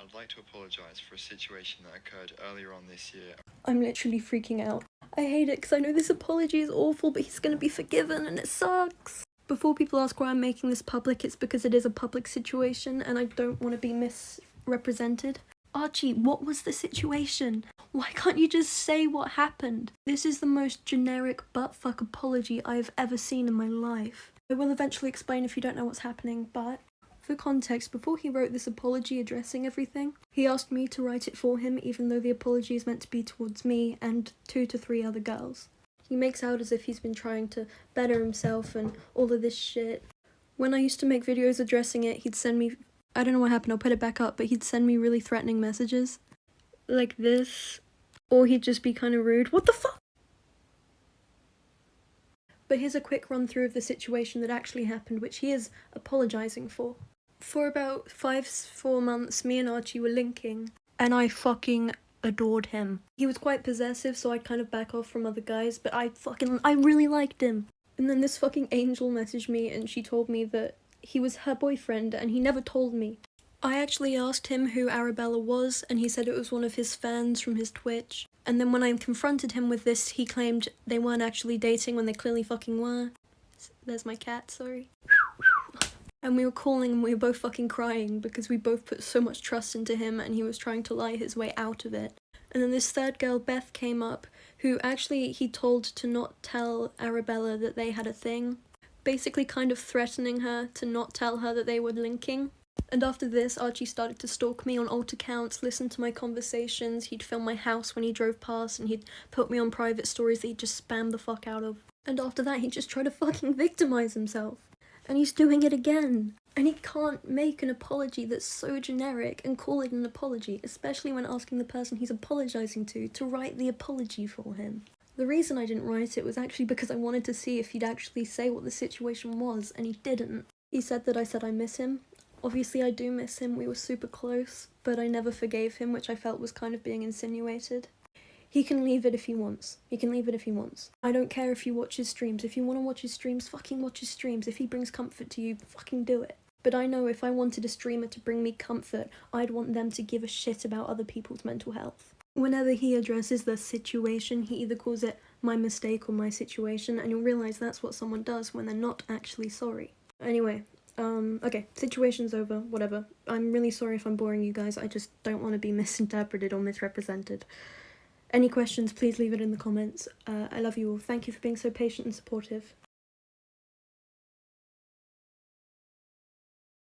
I'd like to apologise for a situation that occurred earlier on this year. I'm literally freaking out. I hate it because I know this apology is awful, but he's gonna be forgiven and it sucks. Before people ask why I'm making this public, it's because it is a public situation and I don't want to be misrepresented. Archie, what was the situation? Why can't you just say what happened? This is the most generic buttfuck apology I've ever seen in my life. I will eventually explain if you don't know what's happening, but for context, before he wrote this apology addressing everything, he asked me to write it for him even though the apology is meant to be towards me and 2 to 3 other girls. He makes out as if he's been trying to better himself and all of this shit. When I used to make videos addressing it, he'd send me, I don't know what happened, I'll put it back up, but he'd send me really threatening messages. Like this. Or he'd just be kind of rude. What the fuck? But here's a quick run through of the situation that actually happened, which he is apologising for. For about 4 months, me and Archie were linking, and I fucking adored him. He was quite possessive, so I'd kind of back off from other guys, but I really liked him. And then this fucking angel messaged me and she told me that he was her boyfriend and he never told me. I actually asked him who Arabella was and he said it was one of his fans from his Twitch. And then when I confronted him with this, he claimed they weren't actually dating when they clearly fucking were. There's my cat, sorry. And we were calling and we were both fucking crying because we both put so much trust into him and he was trying to lie his way out of it. And then this third girl, Beth, came up, who actually he told to not tell Arabella that they had a thing. Basically kind of threatening her to not tell her that they were linking. And after this, Archie started to stalk me on alt accounts, listen to my conversations, he'd film my house when he drove past, and he'd put me on private stories that he'd just spam the fuck out of. And after that, he'd just try to fucking victimize himself. And he's doing it again. And he can't make an apology that's so generic and call it an apology, especially when asking the person he's apologising to write the apology for him. The reason I didn't write it was actually because I wanted to see if he'd actually say what the situation was, and he didn't. He said that I said I miss him. Obviously I do miss him, we were super close, but I never forgave him, which I felt was kind of being insinuated. He can leave it if he wants. He can leave it if he wants. I don't care if you watch his streams. If you want to watch his streams, fucking watch his streams. If he brings comfort to you, fucking do it. But I know if I wanted a streamer to bring me comfort, I'd want them to give a shit about other people's mental health. Whenever he addresses the situation, he either calls it my mistake or my situation, and you'll realise that's what someone does when they're not actually sorry. Anyway, okay, situation's over, whatever. I'm really sorry if I'm boring you guys, I just don't want to be misinterpreted or misrepresented. Any questions, please leave it in the comments. I love you all. Thank you for being so patient and supportive.